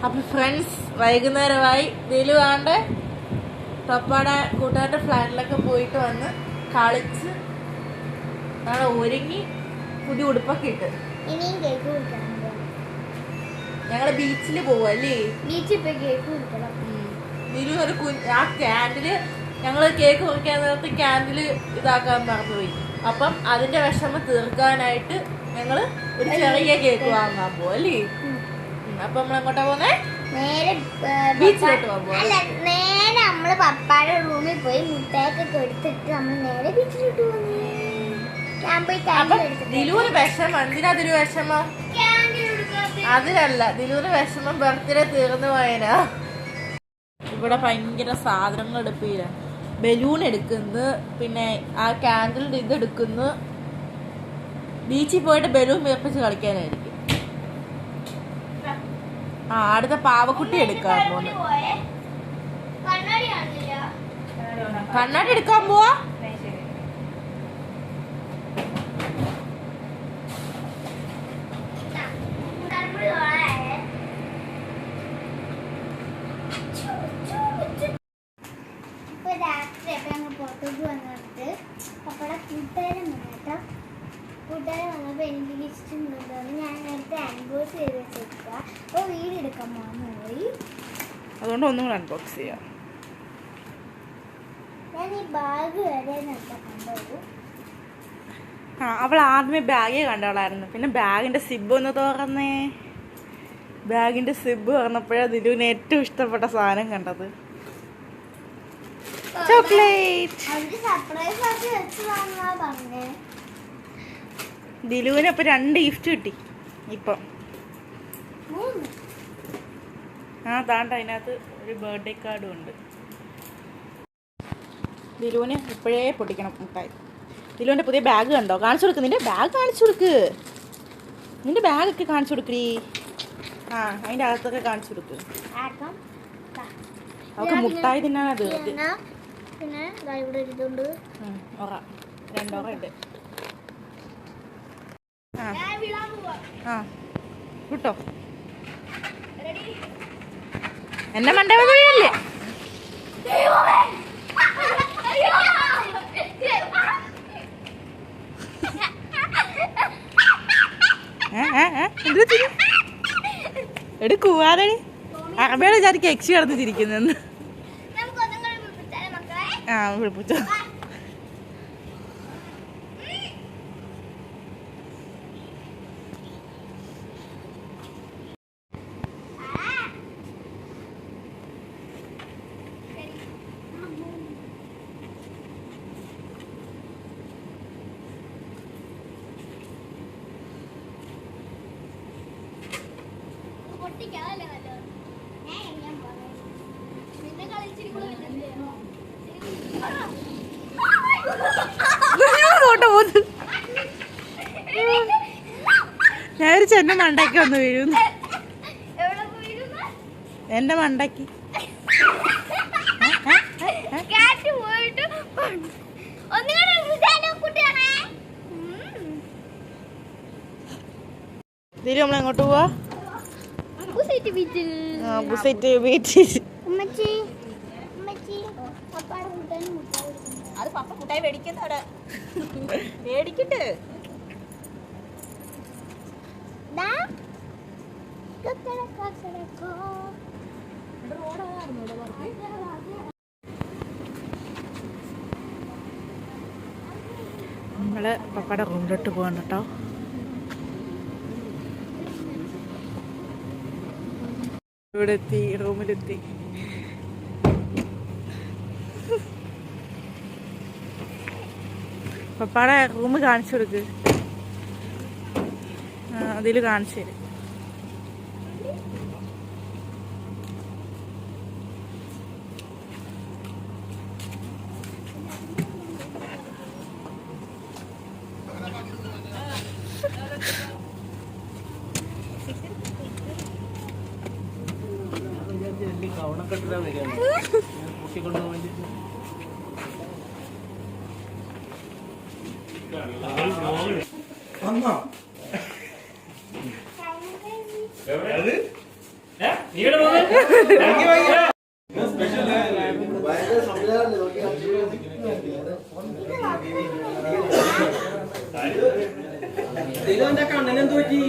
അപ്പൊ ഫ്രണ്ട്സ് വൈകുന്നേരമായി ദിലുവാണ്ട് പപ്പാടെ കൂട്ടുകാരുടെ ഫ്ലാറ്റിലൊക്കെ പോയിട്ട് വന്ന് കളിച്ച് നാളെ ഒരുങ്ങി പുതിയ ഉടുപ്പൊക്കെ ഇട്ട് ഇനിയും കേക്ക് കുടിക്കണം. ഞങ്ങള് ബീച്ചിൽ പോവല്ലേ? ബീച്ചിൽ പോയി കേക്ക് കുടിക്കണം. ദിലു ഒരു ആ ക്യാൻഡില് ഞങ്ങള് കേക്ക് മുറിക്കാൻ നേരത്ത് ക്യാൻഡില് ഇതാക്കാൻ മറന്നുപോയി. അപ്പം അതിന്റെ വിഷമം തീർക്കാനായിട്ട് ഞങ്ങള് ഒരു ചെറിയ കേക്ക് വാങ്ങാൻ പോവും അല്ലേ? അപ്പൊ നമ്മൾ എങ്ങോട്ടാ പോന്നെ? നേരെ ബീച്ചിലോട്ട് പോവാ. അല്ല, നേരെ നമ്മള് പപ്പായുടെ റൂമിൽ പോയി മുട്ടയൊക്കെ കൊടുത്തിട്ട് നമ്മൾ നേരെ ബീച്ചിലോട്ട് പോകുന്നേ. ഞാൻ പോയി ദിലൂര് വിഷമം. എന്തിനാ ദിലു വിഷമം? അതിലല്ല, ദിലൂര് വിഷമം ബർത്ത്ഡേ തീർന്നു പോയനാ. ഇവിടെ ഭയങ്കര സാധനങ്ങൾ എടുപ്പില്ല. ബലൂൺ എടുക്കുന്നു, പിന്നെ ആ ക്യാൻഡിലിന്റെ ഇത് എടുക്കുന്നു. ബീച്ചിൽ പോയിട്ട് ബലൂൺ വീർപ്പിച്ച് കളിക്കാനായിരിക്കും. ആ അടുത്ത പാവക്കുട്ടി എടുക്കാൻ പോന്നു. കണ്ണാടി എടുക്കാൻ പോവാ. പുറത്തോട്ട് വന്നിട്ട് പപ്പടെ കൂട്ടുകാരൻ വന്നിട്ടോ. കൂട്ടുകാരൻ വന്നപ്പോൾ എനിക്ക് ഇഷ്ടമുണ്ടെന്ന് ഞാൻ നേരത്തെ അൺബോക്സ് ചെയ്ത് വെച്ചേക്കുക. അപ്പോൾ വീഡിയോ എടുക്കാൻ പോയി. അതുകൊണ്ട് ഒന്നും കൂടെ അൺബോക്സ് ചെയ്യാം. ഞാൻ ഈ ബാഗ് വരെ കണ്ടത്. അവൾ ആദ്യമേ ബാഗേ കണ്ടോളായിരുന്നു. പിന്നെ ബാഗിന്റെ സിബ് ഒന്ന് തുറന്നേ. ബാഗിന്റെ സിബ് തുറന്നപ്പോഴാണ് ദിലുവിന് ഏറ്റവും ഇഷ്ടപ്പെട്ട സാധനം കണ്ടത്. ചോക്ലേറ്റ്. ദിലുവിന് ഇപ്പൊ 2 ഗിഫ്റ്റ് കിട്ടി. ഇപ്പം താണ്ട അതിനകത്ത് ഒരു ബർത്ത്ഡേ കാർഡും ഉണ്ട്. ദിലുവിന് ഇപ്പോഴേ പൊട്ടിക്കണം മുട്ടായി. ദിലുവിന്റെ പുതിയ ബാഗ് കണ്ടോ? കാണിച്ചു കൊടുക്ക്. നിന്റെ ബാഗ് കാണിച്ചു കൊടുക്ക്. നിന്റെ ബാഗൊക്കെ കാണിച്ചു കൊടുക്കടി. അതിന്റെ അകത്തൊക്കെ കാണിച്ചു കൊടുക്ക്. അവൾക്ക് മുട്ടായി തിന്നാനാ തീർത്ത്. പിന്നെ ഇവിടെ ഇരിക്കുന്നുണ്ട്. 2 ഉണ്ട്. കിട്ടോ? എന്നെ മണ്ടേ വീഴല്ലേ? എടുക്കൂവാതെ അമ്മയുടെ വിചാരിക്കും എക്സി കടന്ന് ചിരിക്കുന്നെന്ന്. വിളിപ്പിച്ചോ. ഞാൻ ഒരു ചെന്ന മണ്ടയ്ക്ക് വന്ന് വീഴുന്നു. എന്റെ മണ്ടയ്ക്ക് ഇതില് നമ്മളെങ്ങോട്ട് പോവാ? ബുസൈറ്റ് ബീച്ച്. അത് പപ്പ മുട്ടായി മേടിക്കുന്നവിടെ മേടിക്കട്ടെ. നമ്മള് പപ്പയുടെ റൂമിലോട്ട് പോകണം കേട്ടോ. ഇവിടെ എത്തി, റൂമിലെത്തി. പപ്പാടെ റൂം കാണിച്ചു കൊടുക്ക്. അതിൽ കാണിച്ചു തരും. കണ്ണനെന്ത് പറ്റി?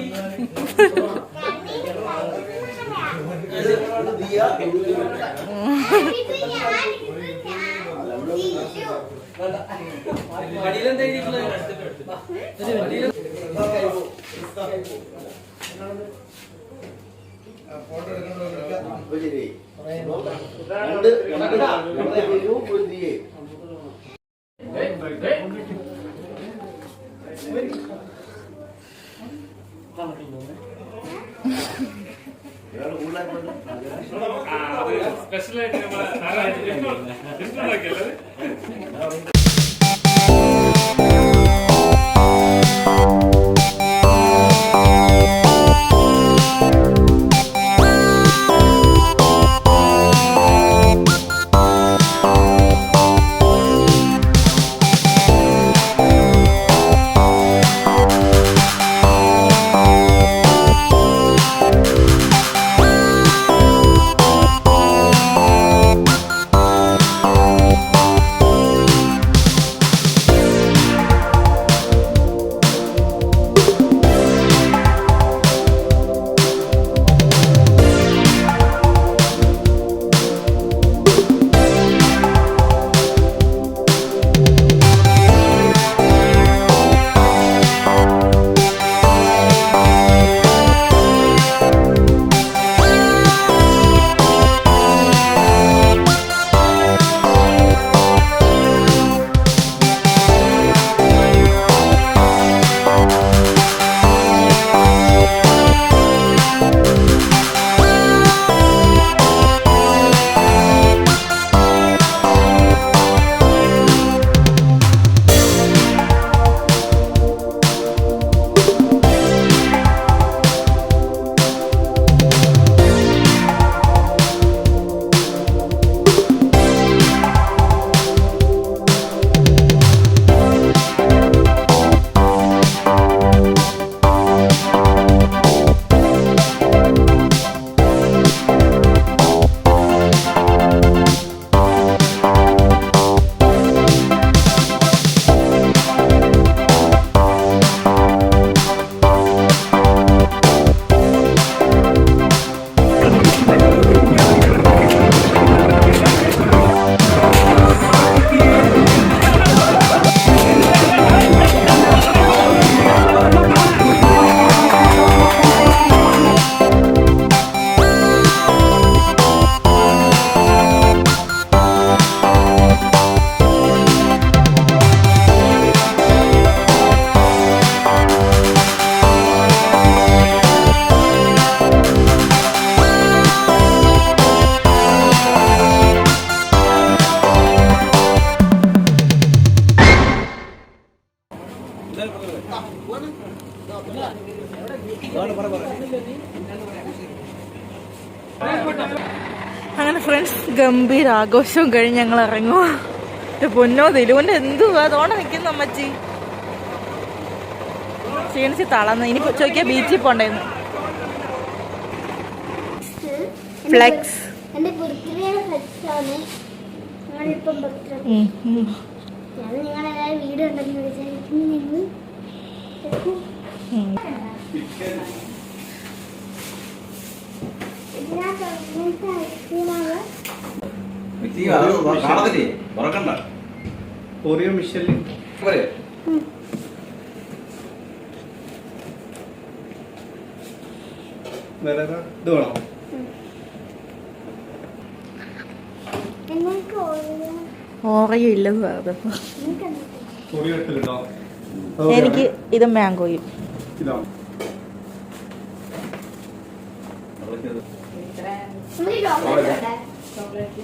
സ്പെഷ്യലായിട്ട് നമ്മളെ അങ്ങനെ ഫ്രണ്ട്സ് ഗംഭീര ആഘോഷവും കഴിഞ്ഞ് ഞങ്ങൾ ഇറങ്ങുക. പൊന്നോ ദിലുവിന്റെ എന്തുവാ അതോടെ നിൽക്കുന്നു അമ്മച്ചി. ക്ഷീണിച്ച് തളർന്ന് ഇനി ചോദിക്കാ ബീച്ചിൽ പോണ്ടേന്ന്. ഫ്ലെക്സ് എന്റെ ബർത്ത്ഡേ ഫ്ലെക്സ് ആണ്. ഞങ്ങളിപ്പം ബർത്ത്ഡേ ഞാൻ നിങ്ങളെല്ലാവരും വീഡിയോ ഉണ്ടെന്ന് വിചാരിക്കുന്നു. നിങ്ങൾ ഓറിയോ മിഷല് വേറെ ഇത് വേണോ? ഓറയോ ഇല്ലെന്ന് പറഞ്ഞപ്പോ ഓറിയോ എടുത്തിട്ടുണ്ടോ? എനിക്ക് ഇത് മാംഗോയും. ഇതാണ് ചോക്ലേറ്റ്